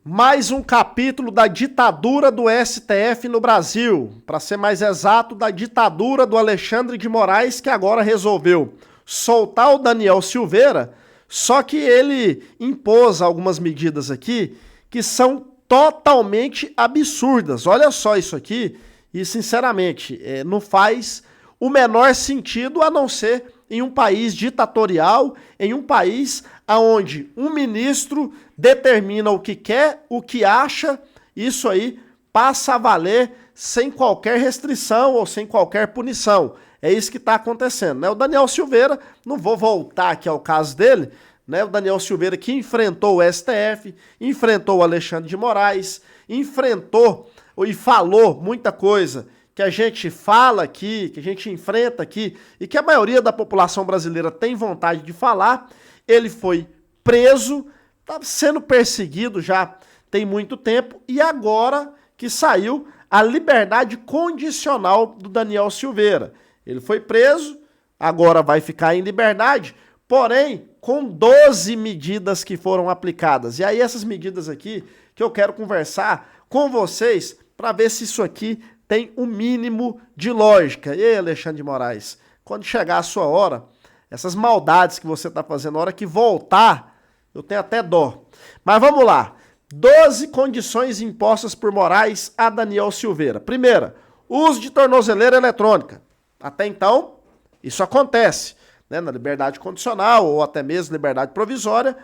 Mais um capítulo da ditadura do STF no Brasil. Para ser mais exato, da ditadura do Alexandre de Moraes, que agora resolveu soltar o Daniel Silveira, só que ele impôs algumas medidas aqui que são totalmente absurdas. Olha só isso aqui e, sinceramente, não faz o menor sentido a não ser em um país ditatorial, em um país onde um ministro determina o que quer, o que acha, isso aí passa a valer sem qualquer restrição ou sem qualquer punição. É isso que está acontecendo, né? O Daniel Silveira, não vou voltar aqui ao caso dele, né? O Daniel Silveira que enfrentou o STF, enfrentou o Alexandre de Moraes, enfrentou e falou muita coisa que a gente fala aqui, que a gente enfrenta aqui e que a maioria da população brasileira tem vontade de falar. Ele foi preso, está sendo perseguido já tem muito tempo e agora que saiu a liberdade condicional do Daniel Silveira. Ele foi preso, agora vai ficar em liberdade, porém com 12 medidas que foram aplicadas. E aí essas medidas aqui que eu quero conversar com vocês para ver se isso aqui tem um mínimo de lógica. E aí, Alexandre de Moraes, quando chegar a sua hora, essas maldades que você está fazendo, na hora que voltar, eu tenho até dó. Mas vamos lá. 12 condições impostas por Moraes a Daniel Silveira. Primeira, uso de tornozeleira eletrônica. Até então, isso acontece, né? Na liberdade condicional ou até mesmo liberdade provisória,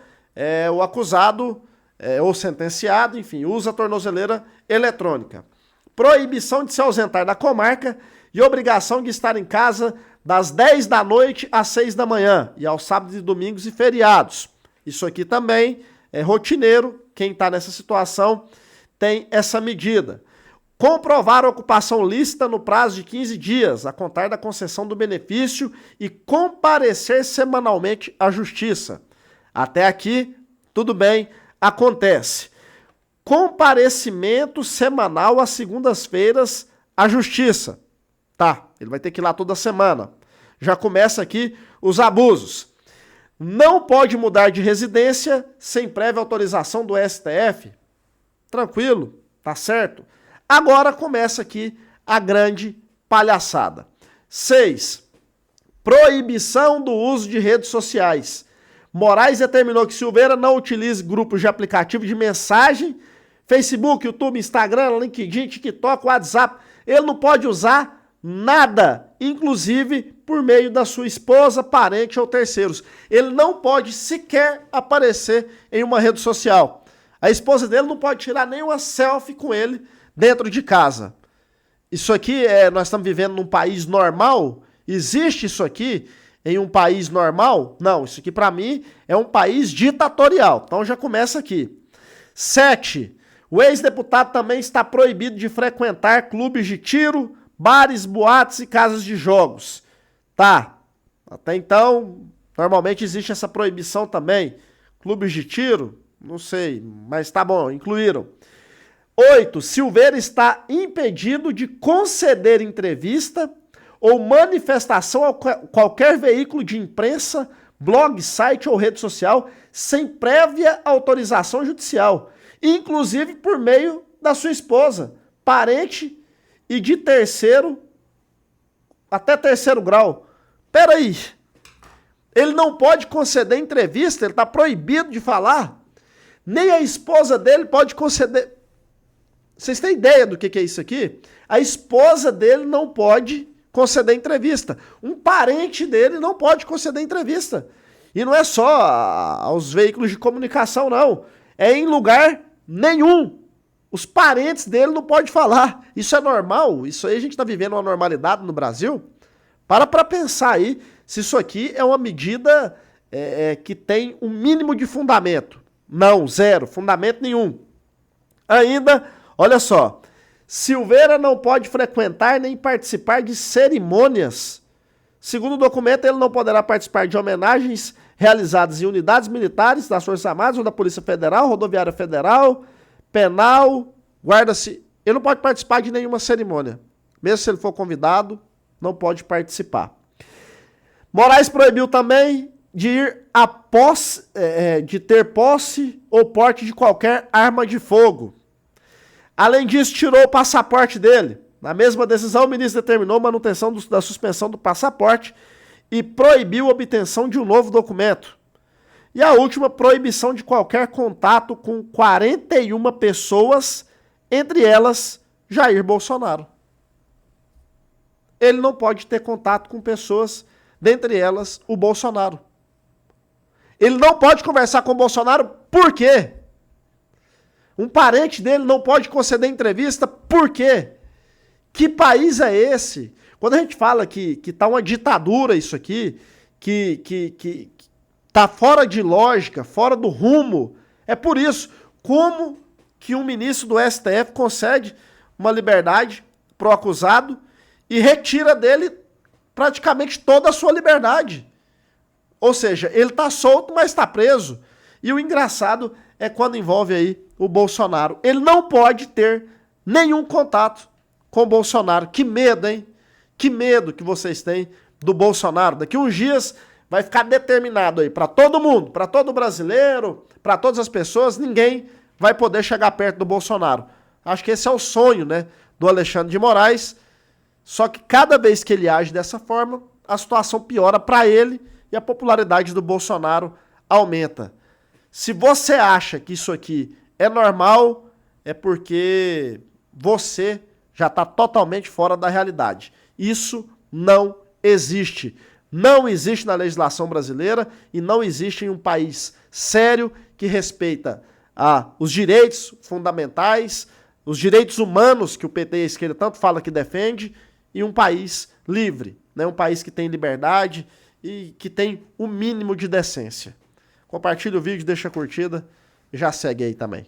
o acusado ou sentenciado, enfim, usa a tornozeleira eletrônica. Proibição de se ausentar da comarca e obrigação de estar em casa das 10 da noite às 6 da manhã e aos sábados e domingos e feriados. Isso aqui também é rotineiro, quem está nessa situação tem essa medida. Comprovar a ocupação lícita no prazo de 15 dias, a contar da concessão do benefício e comparecer semanalmente à justiça. Até aqui, tudo bem, acontece. Comparecimento semanal às segundas-feiras à justiça. Tá, ele vai ter que ir lá toda semana. Já começa aqui os abusos. Não pode mudar de residência sem prévia autorização do STF. Tranquilo, tá certo. Agora começa aqui a grande palhaçada. 6. Proibição do uso de redes sociais. Moraes determinou que Silveira não utilize grupos de aplicativo de mensagem, Facebook, YouTube, Instagram, LinkedIn, TikTok, WhatsApp. Ele não pode usar nada, inclusive por meio da sua esposa, parente ou terceiros. Ele não pode sequer aparecer em uma rede social. A esposa dele não pode tirar nenhuma selfie com ele dentro de casa. Isso aqui, nós estamos vivendo num país normal? Existe isso aqui em um país normal? Não, isso aqui para mim é um país ditatorial. Então já começa aqui. 7. O ex-deputado também está proibido de frequentar clubes de tiro, bares, boates e casas de jogos. Tá, até então, normalmente existe essa proibição também. Clubes de tiro? Não sei, mas tá bom, incluíram. 8. Silveira está impedido de conceder entrevista ou manifestação a qualquer veículo de imprensa, blog, site ou rede social sem prévia autorização judicial, inclusive por meio da sua esposa, parente e de terceiro, até terceiro grau. Peraí, ele não pode conceder entrevista, ele está proibido de falar, nem a esposa dele pode conceder. Vocês têm ideia do que é isso aqui? A esposa dele não pode conceder entrevista, um parente dele não pode conceder entrevista, e não é só aos veículos de comunicação não, é em lugar nenhum. Os parentes dele não podem falar. Isso é normal? Isso aí a gente está vivendo uma normalidade no Brasil? Para pensar aí se isso aqui é uma medida que tem um mínimo de fundamento. Não, zero, fundamento nenhum. Ainda, olha só, Silveira não pode frequentar nem participar de cerimônias. Segundo o documento, ele não poderá participar de homenagens realizadas em unidades militares das Forças Armadas ou da Polícia Federal, Rodoviária Federal, Penal, Guarda-se. Ele não pode participar de nenhuma cerimônia. Mesmo se ele for convidado, não pode participar. Moraes proibiu também de ir a posse, de ter posse ou porte de qualquer arma de fogo. Além disso, tirou o passaporte dele. Na mesma decisão, o ministro determinou a manutenção da suspensão do passaporte e proibiu a obtenção de um novo documento. E a última, proibição de qualquer contato com 41 pessoas, entre elas Jair Bolsonaro. Ele não pode ter contato com pessoas, dentre elas o Bolsonaro. Ele não pode conversar com o Bolsonaro, por quê? Um parente dele não pode conceder entrevista, por quê? Que país é esse? Quando a gente fala que tá uma ditadura isso aqui, que tá fora de lógica, fora do rumo, é por isso. Como que um ministro do STF concede uma liberdade pro acusado e retira dele praticamente toda a sua liberdade? Ou seja, ele tá solto, mas tá preso. E o engraçado é quando envolve aí o Bolsonaro. Ele não pode ter nenhum contato com o Bolsonaro. Que medo, hein? Que medo que vocês têm do Bolsonaro. Daqui uns dias vai ficar determinado aí para todo mundo, para todo brasileiro, para todas as pessoas, ninguém vai poder chegar perto do Bolsonaro. Acho que esse é o sonho, né, do Alexandre de Moraes. Só que cada vez que ele age dessa forma, a situação piora para ele e a popularidade do Bolsonaro aumenta. Se você acha que isso aqui é normal, é porque você já está totalmente fora da realidade. Isso não existe. Não existe na legislação brasileira e não existe em um país sério que respeita os direitos fundamentais, os direitos humanos que o PT e a esquerda tanto fala que defende, e um país livre, né? Um país que tem liberdade e que tem o mínimo de decência. Compartilha o vídeo, deixa a curtida e já segue aí também.